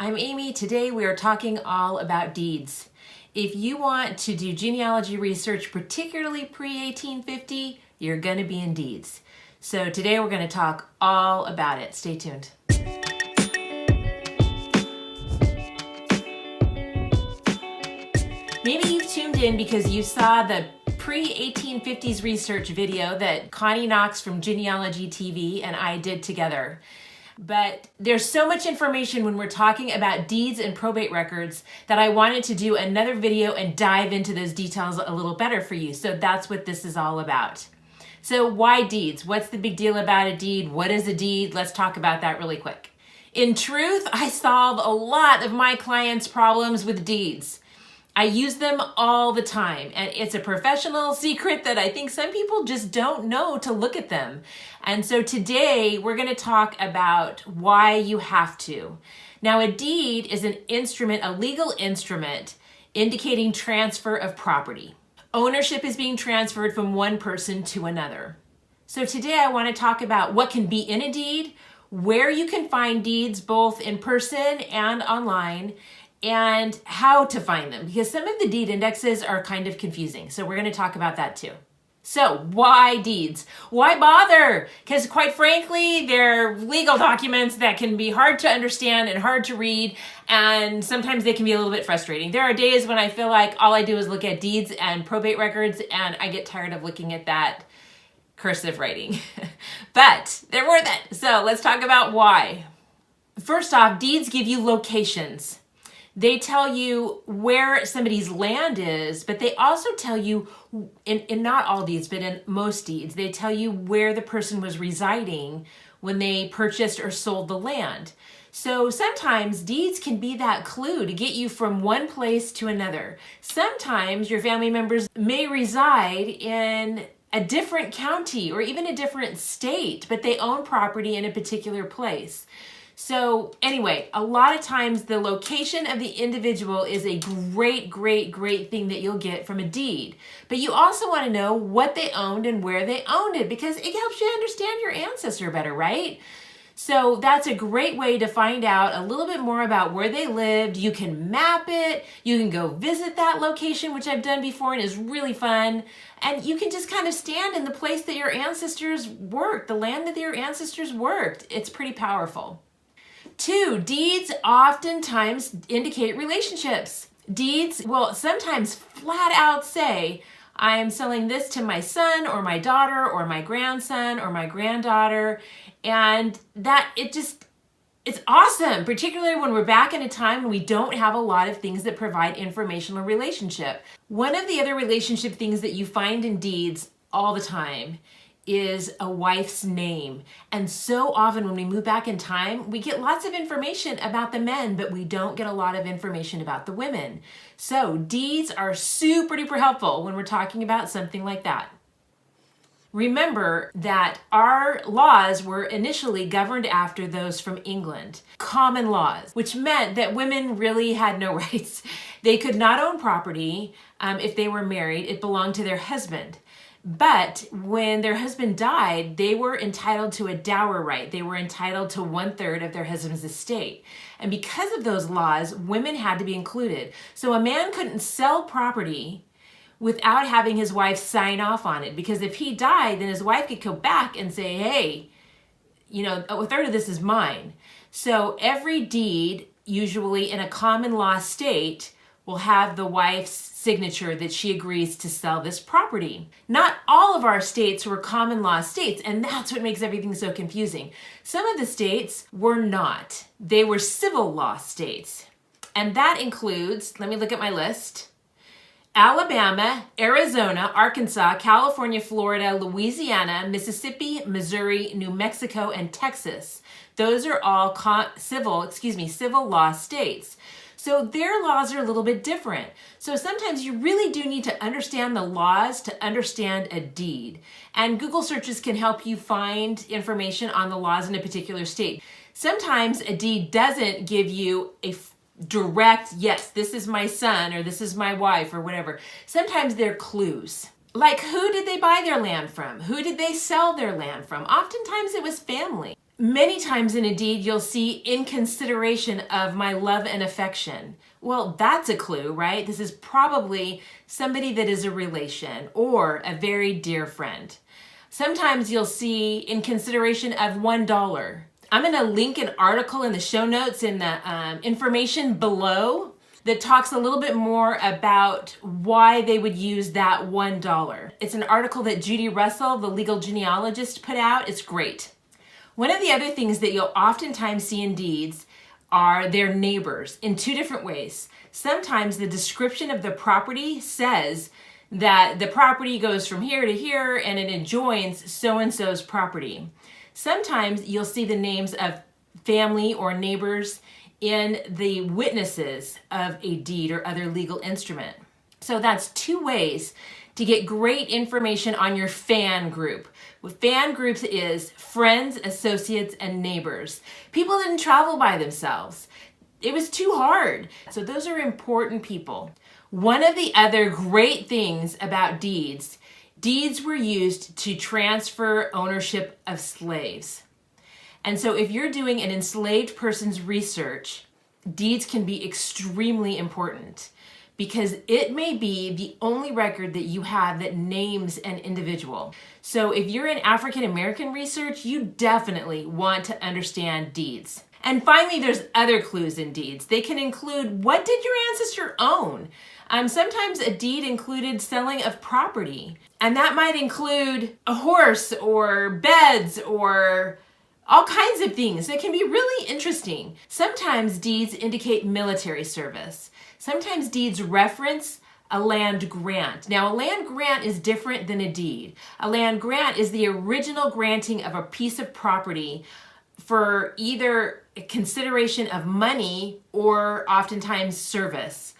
I'm Amy. Today we are talking all about deeds. If you want to do genealogy research, particularly pre-1850, you're going to be in deeds. So today we're going to talk all about it. Stay tuned. Maybe you've tuned in because you saw the pre-1850s research video that Connie Knox from Genealogy TV and I did together. But there's so much information when we're talking about deeds and probate records that I wanted to do another video and dive into those details a little better for you. So that's what this is all about. So why deeds? What's the big deal about a deed? What is a deed? Let's talk about that really quick. In truth, I solve a lot of my clients' problems with deeds. I use them all the time, and it's a professional secret that I think some people just don't know to look at them. And so today we're going to talk about why you have to. Now, a deed is an instrument, a legal instrument, indicating transfer of property. Ownership is being transferred from one person to another. So today I want to talk about what can be in a deed, where you can find deeds both in person and online, and how to find them, because some of the deed indexes are kind of confusing. So we're going to talk about that too. So why deeds? Why bother? Because quite frankly, they're legal documents that can be hard to understand and hard to read, and sometimes they can be a little bit frustrating. There are days when I feel like all I do is look at deeds and probate records, and I get tired of looking at that cursive writing. But they're worth it. So let's talk about why. First off, deeds give you locations. They tell you where somebody's land is, but they also tell you, in not all deeds, but in most deeds, they tell you where the person was residing when they purchased or sold the land. So sometimes deeds can be that clue to get you from one place to another. Sometimes your family members may reside in a different county or even a different state, but they own property in a particular place. So anyway, a lot of times the location of the individual is a great thing that you'll get from a deed. But you also want to know what they owned and where they owned it, because it helps you understand your ancestor better, right? So that's a great way to find out a little bit more about where they lived. You can map it. You can go visit that location, which I've done before and is really fun. And you can just kind of stand in the place that your ancestors worked, the land that your ancestors worked. It's pretty powerful. 2, deeds oftentimes indicate relationships. Deeds will sometimes flat out say, I am selling this to my son or my daughter or my grandson or my granddaughter. And that it's awesome, particularly when we're back in a time when we don't have a lot of things that provide informational relationship. One of the other relationship things that you find in deeds all the time is a wife's name. And so often when we move back in time, we get lots of information about the men, but we don't get a lot of information about the women. So deeds are super duper helpful when we're talking about something like that. Remember that our laws were initially governed after those from England, common laws, which meant that women really had no rights. They could not own property if they were married. It belonged to their husband. But when their husband died, they were entitled to a dower right. They were entitled to 1/3 of their husband's estate. And because of those laws, women had to be included. So a man couldn't sell property without having his wife sign off on it. Because if he died, then his wife could go back and say, hey, 1/3 of this is mine. So every deed, usually in a common law state, will have the wife's signature that she agrees to sell this property. Not all of our states were common law states, and that's what makes everything so confusing. Some of the states were not. They were civil law states. And that includes, let me look at my list, Alabama, Arizona, Arkansas, California, Florida, Louisiana, Mississippi, Missouri, New Mexico, and Texas. Those are all civil law states. So their laws are a little bit different. So sometimes you really do need to understand the laws to understand a deed. And Google searches can help you find information on the laws in a particular state. Sometimes a deed doesn't give you a direct, yes, this is my son or this is my wife or whatever. Sometimes they're clues. Like, who did they buy their land from? Who did they sell their land from? Oftentimes it was family. Many times in a deed, you'll see in consideration of my love and affection. Well, that's a clue, right? This is probably somebody that is a relation or a very dear friend. Sometimes you'll see in consideration of $1. I'm going to link an article in the show notes in the information below that talks a little bit more about why they would use that $1. It's an article that Judy Russell, the legal genealogist, put out. It's great. One of the other things that you'll oftentimes see in deeds are their neighbors in two different ways. Sometimes the description of the property says that the property goes from here to here and it adjoins so-and-so's property. Sometimes you'll see the names of family or neighbors in the witnesses of a deed or other legal instrument. So that's two ways to get great information on your fan group. What fan groups is friends, associates, and neighbors. People didn't travel by themselves. It was too hard. So those are important people. One of the other great things about deeds were used to transfer ownership of slaves. And so if you're doing an enslaved person's research, deeds can be extremely important because it may be the only record that you have that names an individual. So if you're in African American research, you definitely want to understand deeds. And finally, there's other clues in deeds. They can include, what did your ancestor own? Sometimes a deed included selling of property, and that might include a horse or beds or all kinds of things. It can be really interesting. Sometimes deeds indicate military service. Sometimes deeds reference a land grant. Now, a land grant is different than a deed. A land grant is the original granting of a piece of property for either consideration of money or oftentimes service.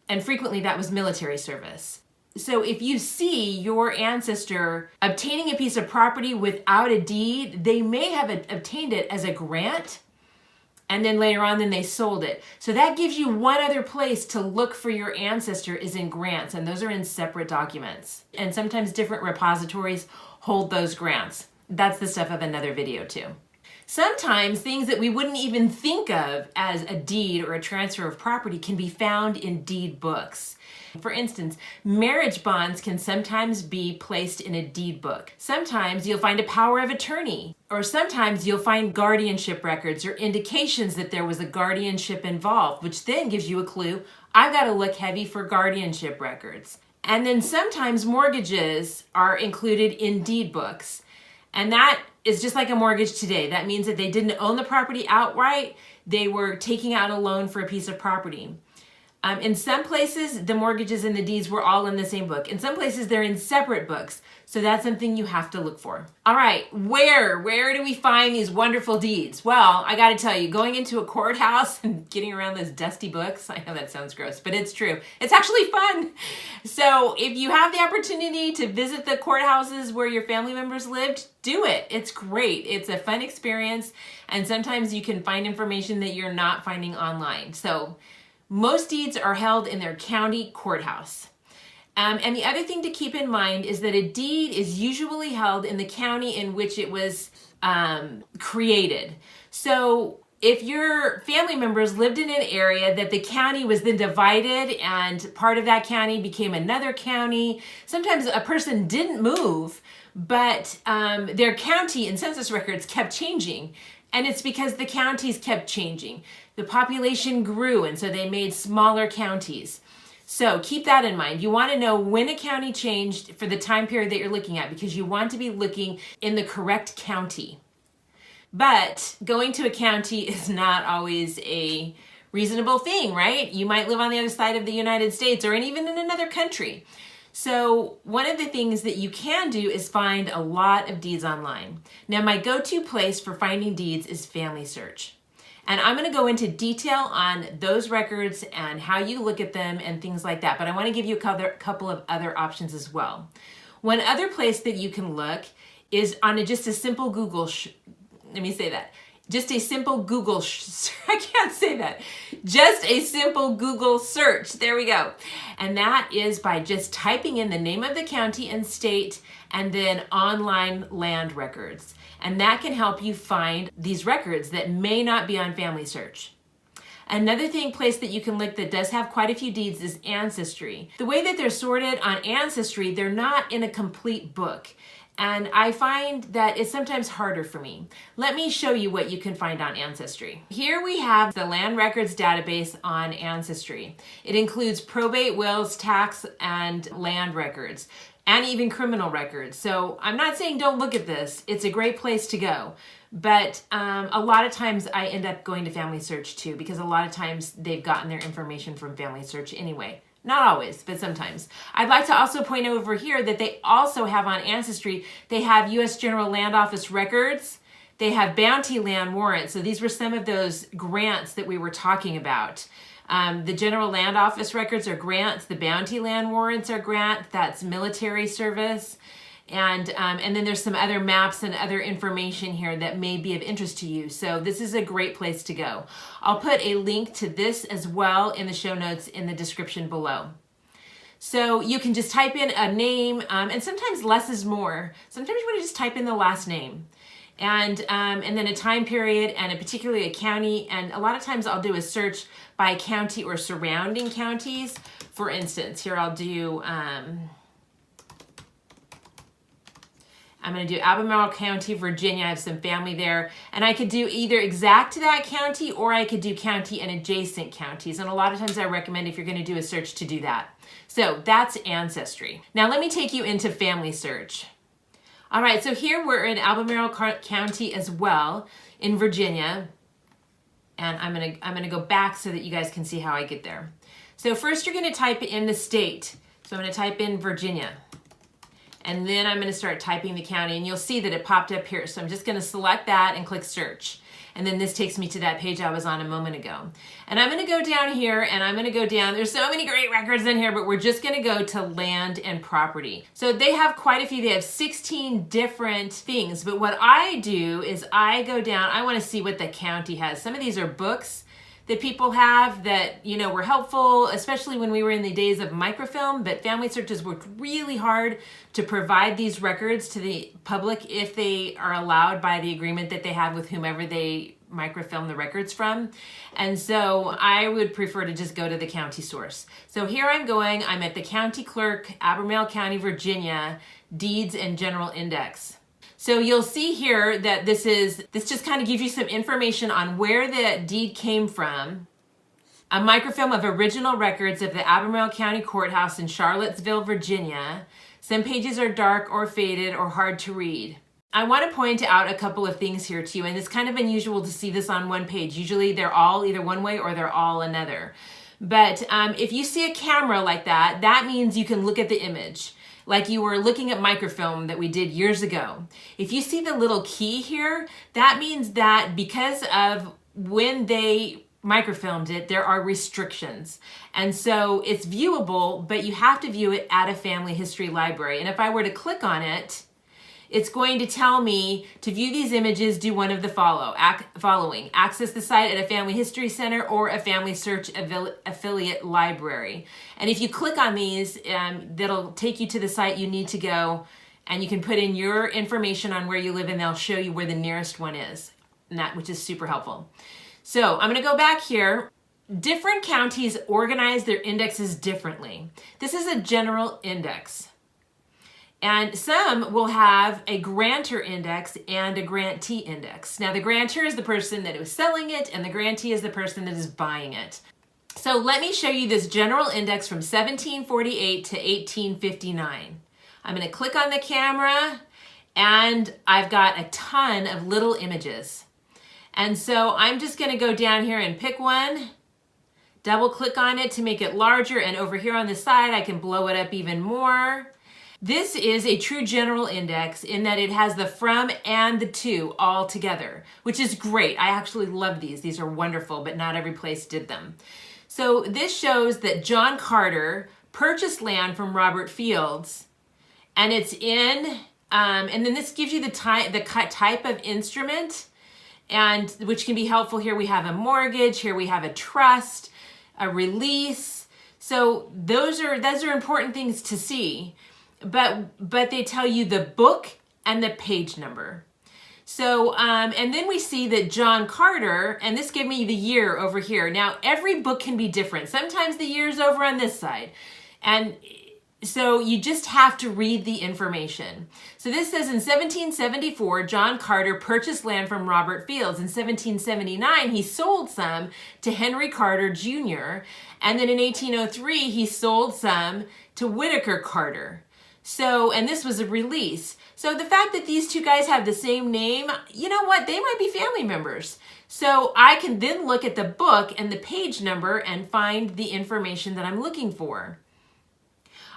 And frequently that was military service. So if you see your ancestor obtaining a piece of property without a deed, they may have obtained it as a grant, and then later on, then they sold it. So that gives you one other place to look for your ancestor is in grants, and those are in separate documents. And sometimes different repositories hold those grants. That's the stuff of another video too. Sometimes things that we wouldn't even think of as a deed or a transfer of property can be found in deed books. For instance, marriage bonds can sometimes be placed in a deed book. Sometimes you'll find a power of attorney, or sometimes you'll find guardianship records or indications that there was a guardianship involved, which then gives you a clue. I've got to look heavy for guardianship records. And then sometimes mortgages are included in deed books. And that is just like a mortgage today. That means that they didn't own the property outright. They were taking out a loan for a piece of property. In some places, the mortgages and the deeds were all in the same book. In some places, they're in separate books. So that's something you have to look for. All right, where do we find these wonderful deeds? Well, I gotta tell you, going into a courthouse and getting around those dusty books, I know that sounds gross, but it's true. It's actually fun. So if you have the opportunity to visit the courthouses where your family members lived, do it. It's great. It's a fun experience. And sometimes you can find information that you're not finding online. So most deeds are held in their county courthouse. And the other thing to keep in mind is that a deed is usually held in the county in which it was created. So if your family members lived in an area that the county was then divided and part of that county became another county, sometimes a person didn't move, but their county and census records kept changing. And it's because the counties kept changing. The population grew, and so they made smaller counties. So keep that in mind. You want to know when a county changed for the time period that you're looking at, because you want to be looking in the correct county. But going to a county is not always a reasonable thing, right? You might live on the other side of the United States or even in another country. So one of the things that you can do is find a lot of deeds online. Now, my go-to place for finding deeds is Family Search. And I'm going to go into detail on those records and how you look at them and things like that. But I want to give you a couple of other options as well. One other place that you can look is on just a simple Google, just a simple Google, I can't say that. Just a simple Google search. There we go. And that is by just typing in the name of the county and state and then online land records. And that can help you find these records that may not be on Family Search. Another place that you can look that does have quite a few deeds is Ancestry. The way that they're sorted on Ancestry, they're not in a complete book. And I find that it's sometimes harder for me. Let me show you what you can find on Ancestry. Here we have the land records database on Ancestry. It includes probate, wills, tax, and land records, and even criminal records. So I'm not saying don't look at this. It's a great place to go. But a lot of times I end up going to Family Search too, because a lot of times they've gotten their information from Family Search anyway. Not always, but sometimes. I'd like to also point over here that they also have on Ancestry, they have U.S. General Land Office records. They have bounty land warrants. So these were some of those grants that we were talking about. The General Land Office records are grants. The bounty land warrants are grant. That's military service. And then there's some other maps and other information here that may be of interest to you. So this is a great place to go. I'll put a link to this as well in the show notes in the description below. So you can just type in a name, and sometimes less is more. Sometimes you want to just type in the last name. And then a time period and particularly a county. And a lot of times I'll do a search by county or surrounding counties. For instance, here I'll do... I'm going to do Albemarle County, Virginia. I have some family there. And I could do either exact to that county or I could do county and adjacent counties. And a lot of times I recommend if you're going to do a search to do that. So that's Ancestry. Now let me take you into Family Search. All right, so here we're in Albemarle County as well in Virginia. And I'm going to go back so that you guys can see how I get there. So first you're going to type in the state. So I'm going to type in Virginia. And then I'm going to start typing the county, and you'll see that it popped up here. So I'm just going to select that and click search. And then this takes me to that page I was on a moment ago. And I'm going to go down here, and I'm going to go down. There's so many great records in here, but we're just going to go to land and property. So they have quite a few. They have 16 different things. But what I do is I go down. I want to see what the county has. Some of these are books that people have that, you know, were helpful, especially when we were in the days of microfilm, but Family Search has worked really hard to provide these records to the public if they are allowed by the agreement that they have with whomever they microfilm the records from. And so I would prefer to just go to the county source. So here I'm at the county clerk, Albemarle County, Virginia, deeds and general index. So you'll see here that this just kind of gives you some information on where the deed came from. A microfilm of original records of the Albemarle County Courthouse in Charlottesville, Virginia. Some pages are dark or faded or hard to read. I want to point out a couple of things here to you, and it's kind of unusual to see this on one page. Usually they're all either one way or they're all another. But if you see a camera like that, that means you can look at the image. Like you were looking at microfilm that we did years ago. If you see the little key here, that means that because of when they microfilmed it, there are restrictions. And so it's viewable, but you have to view it at a family history library. And if I were to click on it, it's going to tell me to view these images, do one of the following. Access the site at a family history center or a Family Search affiliate library. And if you click on these, that'll take you to the site you need to go, and you can put in your information on where you live, and they'll show you where the nearest one is, which is super helpful. So I'm gonna go back here. Different counties organize their indexes differently. This is a general index. And some will have a grantor index and a grantee index. Now the grantor is the person that is selling it, and the grantee is the person that is buying it. So let me show you this general index from 1748 to 1859. I'm going to click on the camera, and I've got a ton of little images. And so I'm just going to go down here and pick one, double click on it to make it larger, and over here on the side I can blow it up even more. This is a true general index in that it has the from and the to all together, which is great. I actually love these. These are wonderful, but not every place did them. So this shows that John Carter purchased land from Robert Fields, and it's in, and then this gives you the type of instrument, and which can be helpful. Here we have a mortgage, here we have a trust, a release. So those are important things to see. But they tell you the book and the page number. So, and then we see that John Carter, and this gave me the year over here. Now, every book can be different. Sometimes the year's over on this side. And so you just have to read the information. So this says in 1774, John Carter purchased land from Robert Fields. In 1779, he sold some to Henry Carter Jr. And then in 1803, he sold some to Whitaker Carter. So, and this was a release. So the fact that these two guys have the same name, you know what? They might be family members. So I can then look at the book and the page number and find the information that I'm looking for.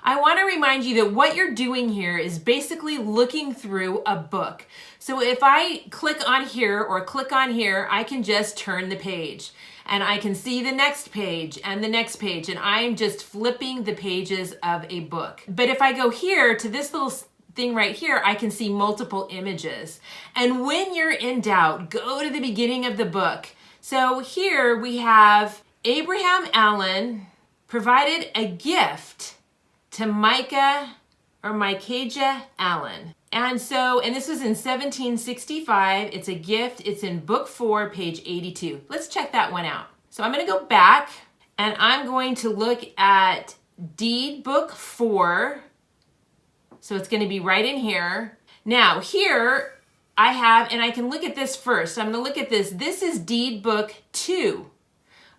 I want to remind you that what you're doing here is basically looking through a book. So if I click on here or click on here, I can just turn the page and I can see the next page and the next page, and I'm just flipping the pages of a book. But if I go here to this little thing right here, I can see multiple images. And when you're in doubt, go to the beginning of the book. So here we have Abraham Allen provided a gift to Micajah Allen. And this was in 1765. It's a gift. It's in book 4, page 82. Let's check that one out. So I'm going to go back and I'm going to look at deed book 4. So it's going to be right in here. Now here I have, and I can look at this first. I'm going to look at this. This is deed book 2.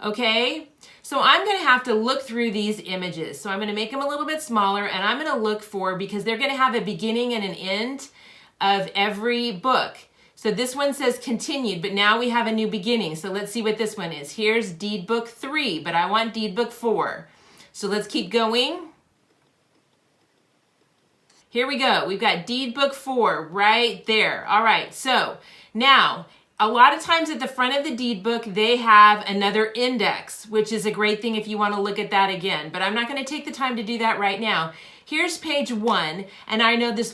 Okay, so I'm going to have to look through these images. So I'm going to make them a little bit smaller, and I'm going to look for, because they're going to have a beginning and an end of every book. So this one says continued, but now we have a new beginning. So let's see what this one is. Here's deed book 3, but I want deed book 4. So let's keep going. Here we go. We've got deed book 4 right there. All right, so now a lot of times at the front of the deed book, they have another index, which is a great thing if you want to look at that again. But I'm not going to take the time to do that right now. Here's page 1, and I know this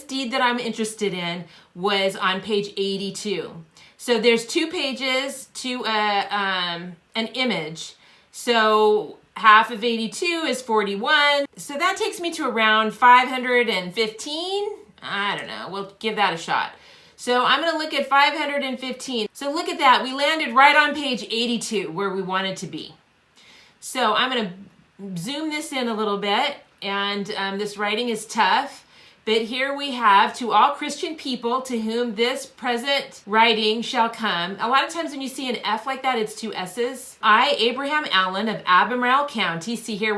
deed that I'm interested in was on page 82. So there's 2 pages to an image. So half of 82 is 41. So that takes me to around 515. I don't know. We'll give that a shot. So I'm going to look at 515. So look at that. We landed right on page 82 where we wanted to be. So I'm going to zoom this in a little bit. And this writing is tough. But here we have, to all Christian people to whom this present writing shall come. A lot of times when you see an F like that, it's 2 S's. I, Abraham Allen of Albemarle County. See here,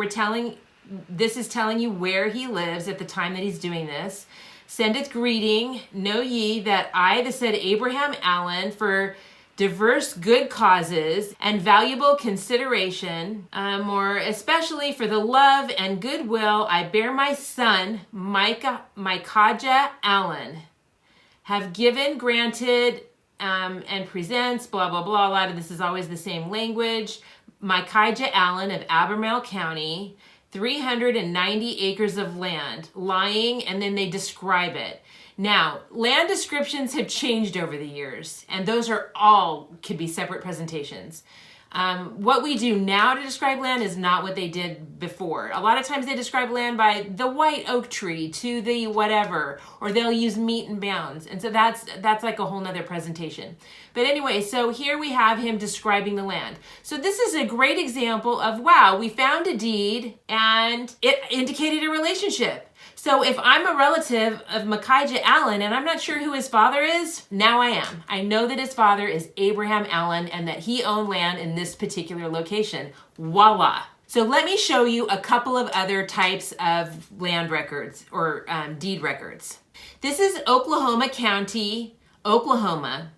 this is telling you where he lives at the time that he's doing this. Sendeth greeting, know ye that I, the said Abraham Allen, for diverse good causes and valuable consideration, more especially for the love and goodwill I bear my son, Micajah Allen, have given, granted, and presents, blah, blah, blah. A lot of this is always the same language. Micajah Allen of Albemarle County, 390 acres of land lying, and then they describe it. Now, land descriptions have changed over the years, and those are all could be separate presentations. What we do now to describe land is not what they did before. A lot of times they describe land by the white oak tree to the whatever, or they'll use meet and bounds. And so that's like a whole nother presentation. But anyway, so here we have him describing the land. So this is a great example of, wow, we found a deed and it indicated a relationship. So if I'm a relative of Micajah Allen and I'm not sure who his father is, now I am. I know that his father is Abraham Allen and that he owned land in this particular location. Voila. So let me show you a couple of other types of land records or deed records. This is Oklahoma County, Oklahoma.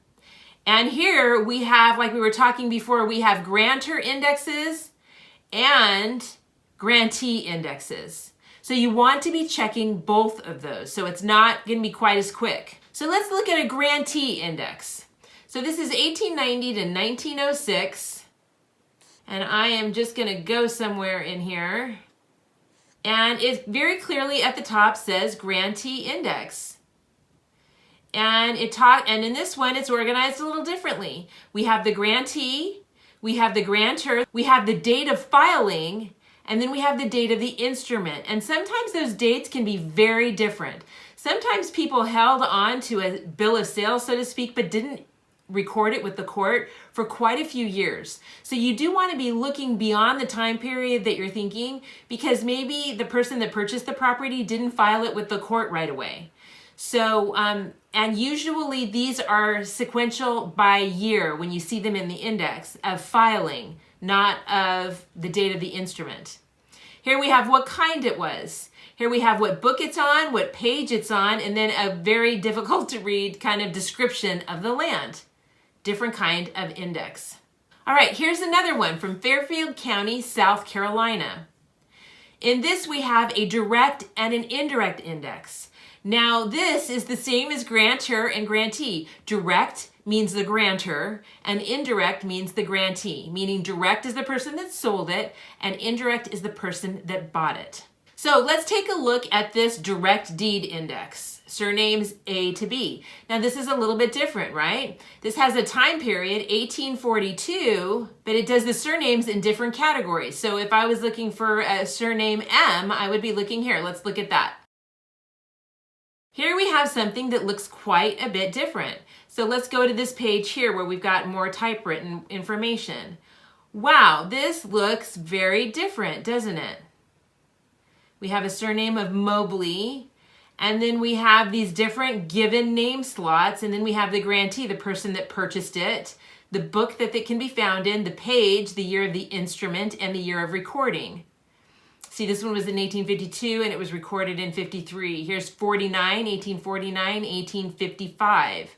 And here we have, like we were talking before, we have grantor indexes and grantee indexes. So you want to be checking both of those. So it's not going to be quite as quick. So let's look at a grantee index. So this is 1890 to 1906. And I am just going to go somewhere in here. And it very clearly at the top says grantee index. And in this one, it's organized a little differently. We have the grantee, we have the grantor, we have the date of filing, and then we have the date of the instrument. And sometimes those dates can be very different. Sometimes people held on to a bill of sale, so to speak, but didn't record it with the court for quite a few years. So you do want to be looking beyond the time period that you're thinking, because maybe the person that purchased the property didn't file it with the court right away. So, and usually these are sequential by year when you see them in the index of filing, not of the date of the instrument. Here we have what kind it was. Here we have what book it's on, what page it's on, and then a very difficult to read kind of description of the land. Different kind of index. All right, here's another one from Fairfield County, South Carolina. In this we have a direct and an indirect index. Now this is the same as grantor and grantee. Direct means the grantor and indirect means the grantee, meaning direct is the person that sold it and indirect is the person that bought it. So let's take a look at this direct deed index, surnames A to B. Now this is a little bit different, right? This has a time period, 1842, but it does the surnames in different categories. So if I was looking for a surname M, I would be looking here. Let's look at that. Here we have something that looks quite a bit different. So let's go to this page here where we've got more typewritten information. Wow, this looks very different, doesn't it? We have a surname of Mobley, and then we have these different given name slots, and then we have the grantee, the person that purchased it, the book that it can be found in, the page, the year of the instrument, and the year of recording. See, this one was in 1852, and it was recorded in 53. Here's 1849, 1855.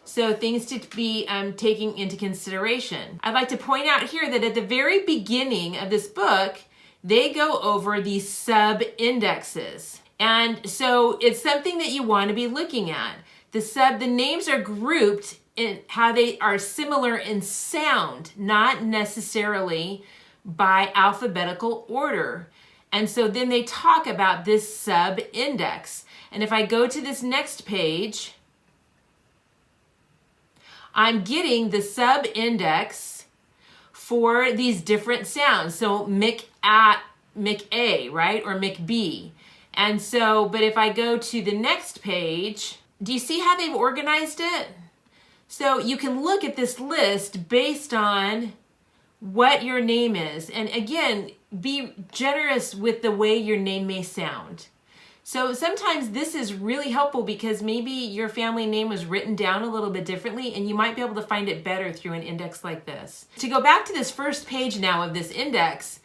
So things to be taking into consideration. I'd like to point out here that at the very beginning of this book, they go over these sub-indexes. And so it's something that you want to be looking at. The names are grouped in how they are similar in sound, not necessarily by alphabetical order. And so then they talk about this sub-index. And if I go to this next page, I'm getting the sub-index for these different sounds. So Mic-A, right? Or Mic-B. And so, but if I go to the next page, do you see how they've organized it? So you can look at this list based on what your name is. And again, be generous with the way your name may sound. So sometimes this is really helpful because maybe your family name was written down a little bit differently and you might be able to find it better through an index like this. To go back to this first page now of this index,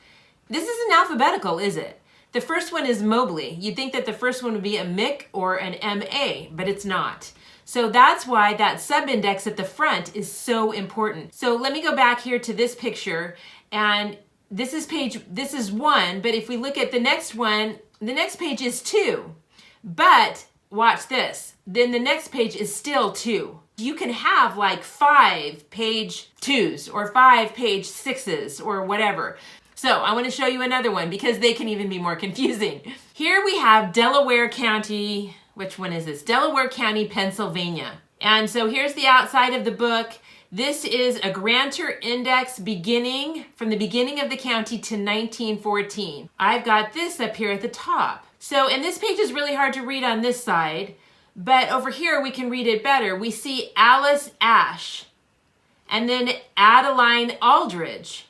this isn't alphabetical, is it? The first one is Mobley. You'd think that the first one would be a Mic or an MA, but it's not. So that's why that sub-index at the front is so important. So let me go back here to this picture, and this is 1, but if we look at the next one, the next page is 2. But watch this. Then the next page is still 2. You can have like 5 page 2s or 5 page 6s or whatever. So I want to show you another one because they can even be more confusing. Here we have Delaware County. Which one is this? Delaware County, Pennsylvania. And so here's the outside of the book. This is a grantor index beginning from the beginning of the county to 1914. I've got this up here at the top. So, and this page is really hard to read on this side, but over here we can read it better. We see Alice Ash and then Adeline Aldridge.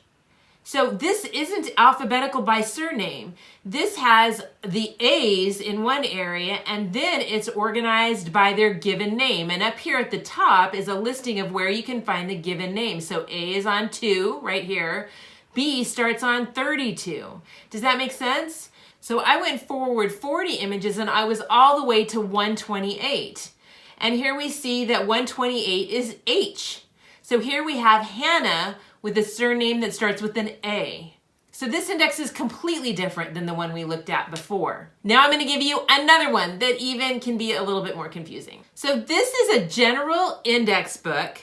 So this isn't alphabetical by surname. This has the A's in one area, and then it's organized by their given name. And up here at the top is a listing of where you can find the given name. So A is on 2 right here. B starts on 32. Does that make sense? So I went forward 40 images and I was all the way to 128. And here we see that 128 is H. So here we have Hannah with a surname that starts with an A. So this index is completely different than the one we looked at before. Now I'm going to give you another one that even can be a little bit more confusing. So this is a general index book,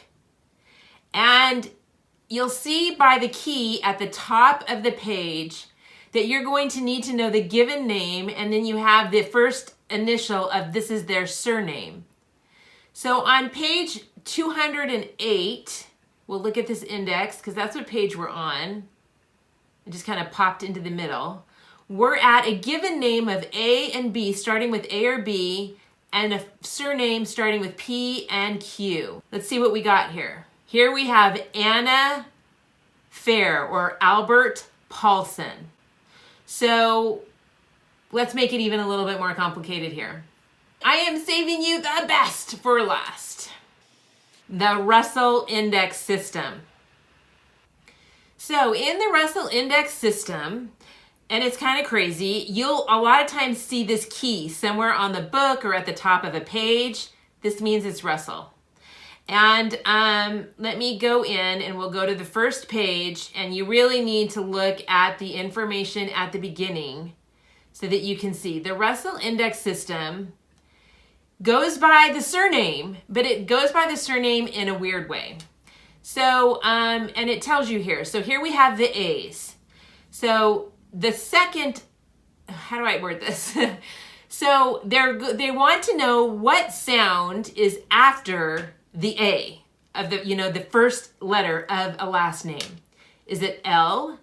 and you'll see by the key at the top of the page that you're going to need to know the given name, and then you have the first initial of this is their surname. So on page 208, we'll look at this index because that's what page we're on. It just kind of popped into the middle. We're at a given name of A and B, starting with A or B, and a surname starting with P and Q. Let's see what we got here. Here we have Anna Fair or Albert Paulson. So let's make it even a little bit more complicated here. I am saving you the best for last. The Russell Index System. So in the Russell Index System, and it's kind of crazy, you'll a lot of times see this key somewhere on the book or at the top of a page. This means it's Russell. And let me go in and we'll go to the first page, and you really need to look at the information at the beginning so that you can see. The Russell Index System goes by the surname, but it goes by the surname in a weird way. So, and it tells you here. So here we have the A's. So the second, how do I word this? So they want to know what sound is after the A of the first letter of a last name. Is it L,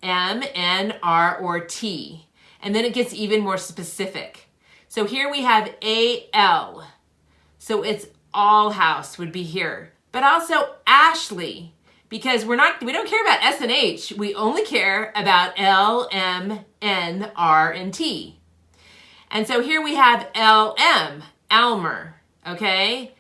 M, N, R, or T? And then it gets even more specific. So here we have A-L. So it's All House would be here. But also Ashley, because we don't care about S and H. We only care about L, M, N, R, and T. And so here we have L-M, Almer, okay?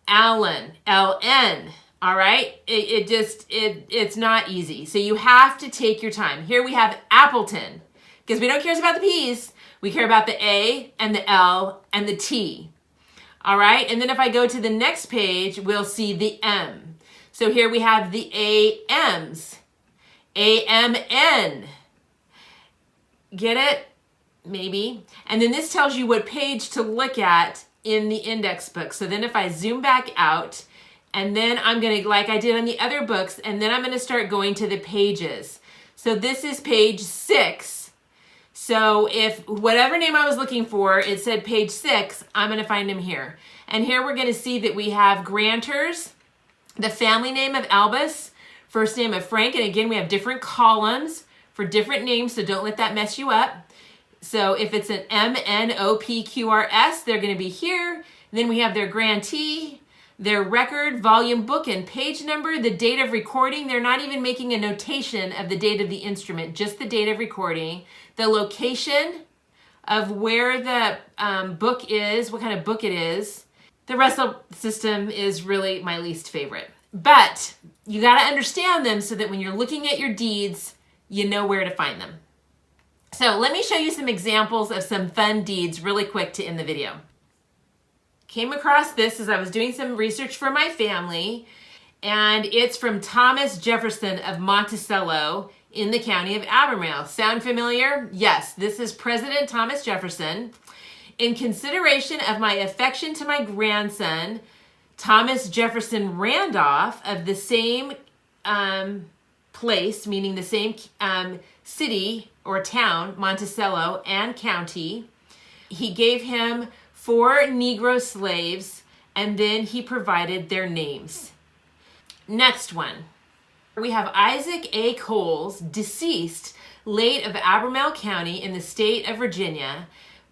Allen, L-N, all right? It's not easy. So you have to take your time. Here we have Appleton, because we don't care about the P's. We care about the A and the L and the T. All right, and then if I go to the next page, we'll see the M. So here we have the A-M's, A-M-N. Get it? Maybe. And then this tells you what page to look at in the index book. So then if I zoom back out, and then I'm going to, like I did on the other books, and then I'm going to start going to the pages. So this is page 6. So if whatever name I was looking for, it said page 6, I'm going to find him here. And here we're going to see that we have Granters, the family name of Albus, first name of Frank. And again, we have different columns for different names, so don't let that mess you up. So if it's an M-N-O-P-Q-R-S, they're going to be here. And then we have their grantee, their record, volume, book, and page number, the date of recording. They're not even making a notation of the date of the instrument, just the date of recording. The location of where the book is, what kind of book it is. The Russell system is really my least favorite. But you got to understand them so that when you're looking at your deeds, you know where to find them. So let me show you some examples of some fun deeds really quick to end the video. Came across this as I was doing some research for my family, and it's from Thomas Jefferson of Monticello in the county of Albemarle. Sound familiar? Yes, this is President Thomas Jefferson. In consideration of my affection to my grandson, Thomas Jefferson Randolph of the same place, meaning the same city or town, Monticello and county, he gave him 4 Negro slaves, and then he provided their names. Next one. We have Isaac A. Coles, deceased, late of Albemarle County in the state of Virginia.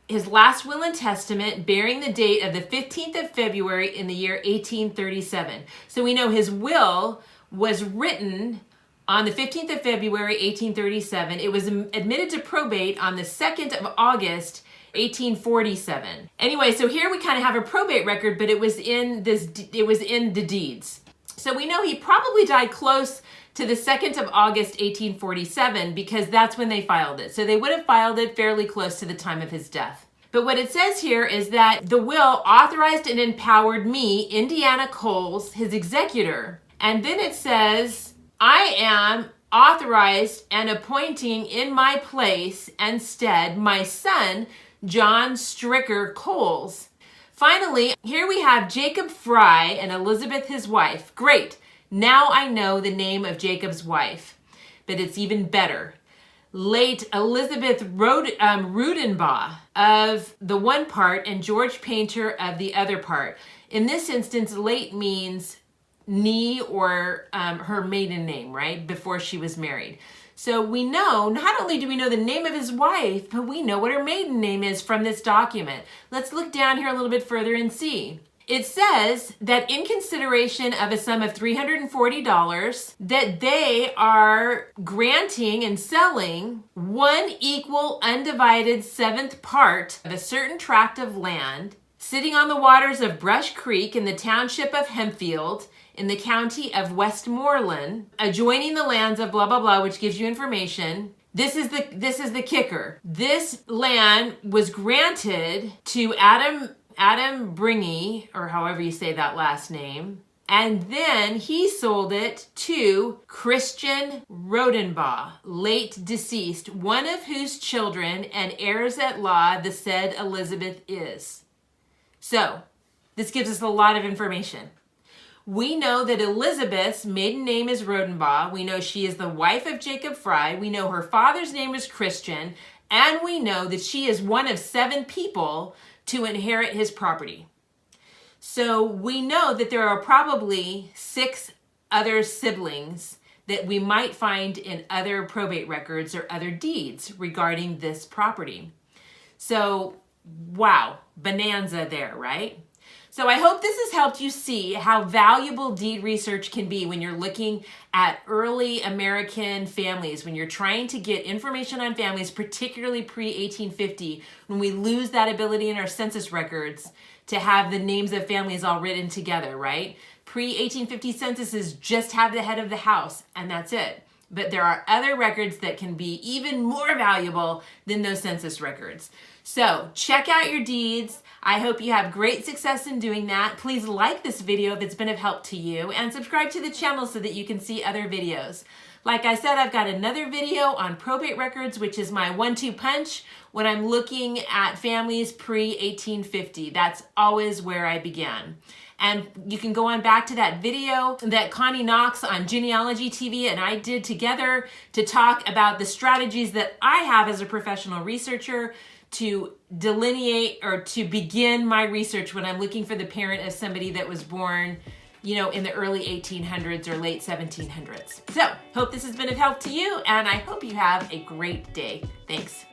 His last will and testament bearing the date of the 15th of February in the year 1837. So we know his will was written on the 15th of February, 1837. It was admitted to probate on the 2nd of August, 1847. Anyway, so here we kind of have a probate record, but it was in the deeds. So we know he probably died close to the 2nd of August, 1847, because that's when they filed it. So they would have filed it fairly close to the time of his death. But what it says here is that the will authorized and empowered me, Indiana Coles, his executor. And then it says, I am authorized and appointing in my place and stead my son, John Stricker Coles. Finally, here we have Jacob Fry and Elizabeth, his wife. Great. Now I know the name of Jacob's wife, but it's even better. Late Elizabeth Rudenbaugh of the one part and George Painter of the other part. In this instance, late means or her maiden name, right? Before she was married. So we know, not only do we know the name of his wife, but we know what her maiden name is from this document. Let's look down here a little bit further and see. It says that in consideration of a sum of $340, that they are granting and selling 1 equal undivided 7th part of a certain tract of land sitting on the waters of Brush Creek in the township of Hempfield in the county of Westmoreland, adjoining the lands of blah, blah, blah, which gives you information. This is the kicker. This land was granted to Adam Bringy, or however you say that last name, and then he sold it to Christian Rodenbaugh, late deceased, one of whose children and heirs at law the said Elizabeth is. So, this gives us a lot of information. We know that Elizabeth's maiden name is Rodenbaugh. We know she is the wife of Jacob Fry. We know her father's name was Christian. And we know that she is one of 7 people to inherit his property. So we know that there are probably 6 other siblings that we might find in other probate records or other deeds regarding this property. So, wow, bonanza there, right? So I hope this has helped you see how valuable deed research can be when you're looking at early American families, when you're trying to get information on families, particularly pre-1850, when we lose that ability in our census records to have the names of families all written together, right? Pre-1850 censuses just have the head of the house, and that's it. But there are other records that can be even more valuable than those census records. So check out your deeds. I hope you have great success in doing that. Please like this video if it's been of help to you, and subscribe to the channel so that you can see other videos. Like I said, I've got another video on probate records, which is my 1-2 punch when I'm looking at families pre-1850. That's always where I began. And you can go on back to that video that Connie Knox on Genealogy TV and I did together to talk about the strategies that I have as a professional researcher to delineate or to begin my research when I'm looking for the parent of somebody that was born, in the early 1800s or late 1700s. So, hope this has been of help to you, and I hope you have a great day. Thanks.